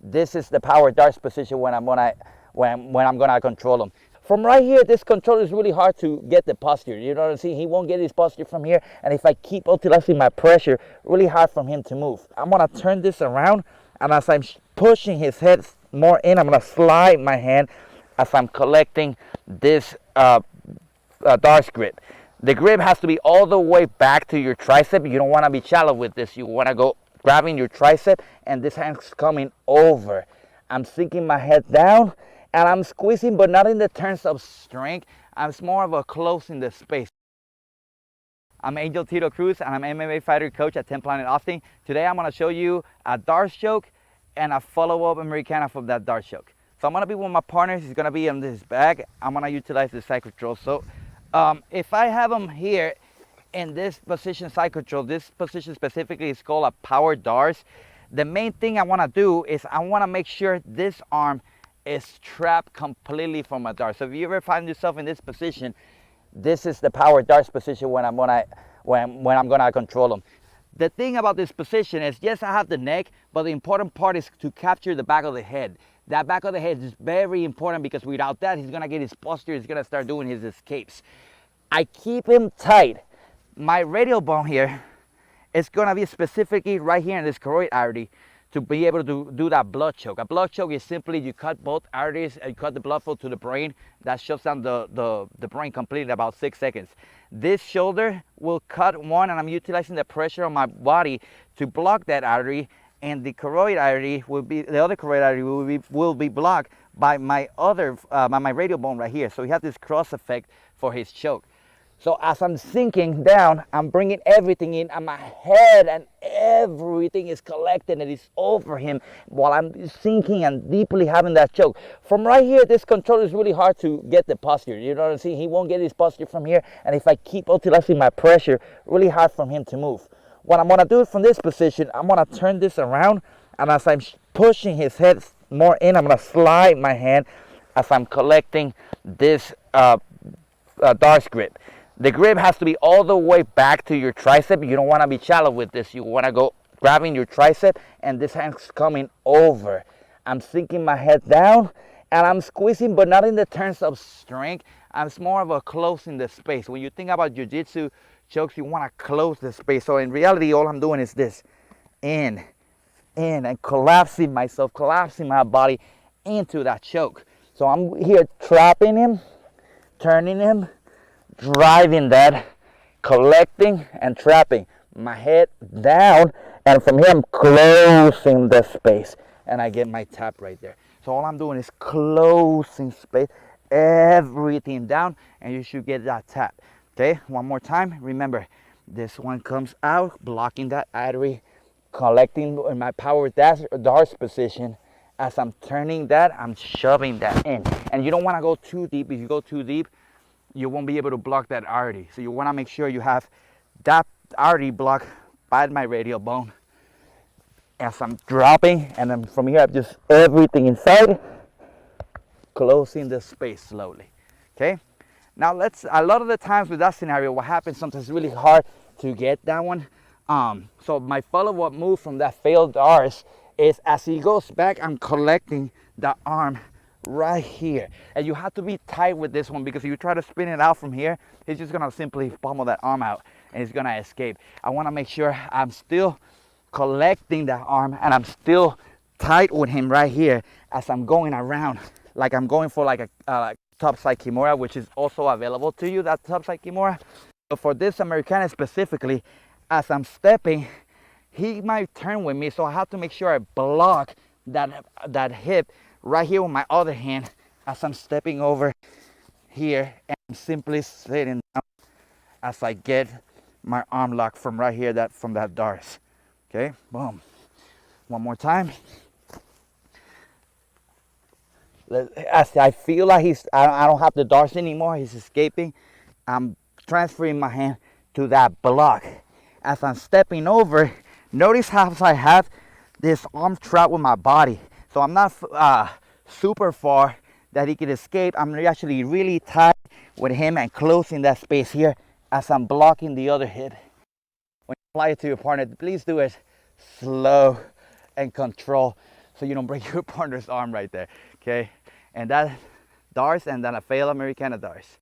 This is the power darts position when I'm gonna control him. From right here, this control is really hard to get the posture. You know what I'm saying? He won't get his posture from here, and if I keep utilizing my pressure, really hard for him to move. I'm gonna turn this around, and as I'm pushing his head more in, I'm gonna slide my hand as I'm collecting this darts grip. The grip has to be all the way back to your tricep. You don't want to be shallow with this. You want to go grabbing your tricep, and this hand's coming over. I'm sinking my head down, and I'm squeezing, but not in the terms of strength. I'm more of a closing the space. I'm Angel Tito Cruz, and I'm an MMA fighter coach at 10 Planet Austin. Today I'm going to show you a darts choke and a follow-up Americana from that darts choke. So I'm going to be with my partners. He's going to be in this bag. I'm going to utilize the side control. So if I have him here in this position, side control, this position specifically is called a power darts. The main thing I want to do is I want to make sure this arm is trapped completely from a dart. So if you ever find yourself in this position, this is the power darts position when I'm gonna control him. The thing about this position is, yes, I have the neck, but the important part is to capture the back of the head. That back of the head is very important, because without that, he's gonna get his posture, he's gonna start doing his escapes. I keep him tight. My radial bone here is gonna be specifically right here in this choroid artery to be able to do that blood choke. A blood choke is simply you cut both arteries and you cut the blood flow to the brain. That shuts down the brain completely in about 6 seconds. This shoulder will cut one, and I'm utilizing the pressure on my body to block that artery, and the choroid artery will be, the other choroid artery will be blocked by my my radial bone right here. So we have this cross effect for his choke. So as I'm sinking down, I'm bringing everything in, and my head and everything is collected and it's over him while I'm sinking and deeply having that choke. From right here, this control is really hard to get the posture. You know what I'm saying? He won't get his posture from here, and if I keep utilizing my pressure, really hard for him to move. What I'm gonna do from this position, I'm gonna turn this around, and as I'm pushing his head more in, I'm gonna slide my hand as I'm collecting this darts grip. The grip has to be all the way back to your tricep. You don't want to be shallow with this. You want to go grabbing your tricep, and this hand's coming over. I'm sinking my head down, and I'm squeezing, but not in the terms of strength. I'm more of a closing the space. When you think about jiu-jitsu chokes, you want to close the space. So in reality, all I'm doing is this. In, and collapsing myself, collapsing my body into that choke. So I'm here trapping him, turning him, driving that, collecting and trapping my head down, and from here I'm closing the space, and I get my tap right there. So all I'm doing is closing space, everything down, and you should get that tap. Okay, one more time. Remember, this one comes out, blocking that artery, collecting in my power darts position. As I'm turning that, I'm shoving that in, and you don't want to go too deep. If you go too deep, you won't be able to block that artery. So you want to make sure you have that artery blocked by my radial bone. As I'm dropping, and then from here, I'm just everything inside, closing the space slowly. Okay? Now a lot of the times with that scenario, what happens sometimes, it's really hard to get that one. So my follow-up move from that failed darts is, as he goes back, I'm collecting the arm right here, and you have to be tight with this one, because if you try to spin it out from here, he's just gonna simply pummel that arm out and he's gonna escape. I want to make sure I'm still collecting that arm, and I'm still tight with him right here as I'm going around, like I'm going for like a topside kimura, which is also available to you, that topside kimura. But for this Americana specifically, as I'm stepping, he might turn with me, so I have to make sure I block that hip right here with my other hand as I'm stepping over here, and I'm simply sitting down as I get my arm lock from right here, from that darts. Okay, boom. One more time. As I feel like I don't have the darts anymore, he's escaping, I'm transferring my hand to that block. As I'm stepping over, notice how I have this arm trapped with my body. So I'm not super far that he could escape. I'm actually really tight with him and closing that space here as I'm blocking the other hip. When you apply it to your partner, please do it slow and control. so you don't break your partner's arm right there, okay? And that darce, and then a fail Americana darce.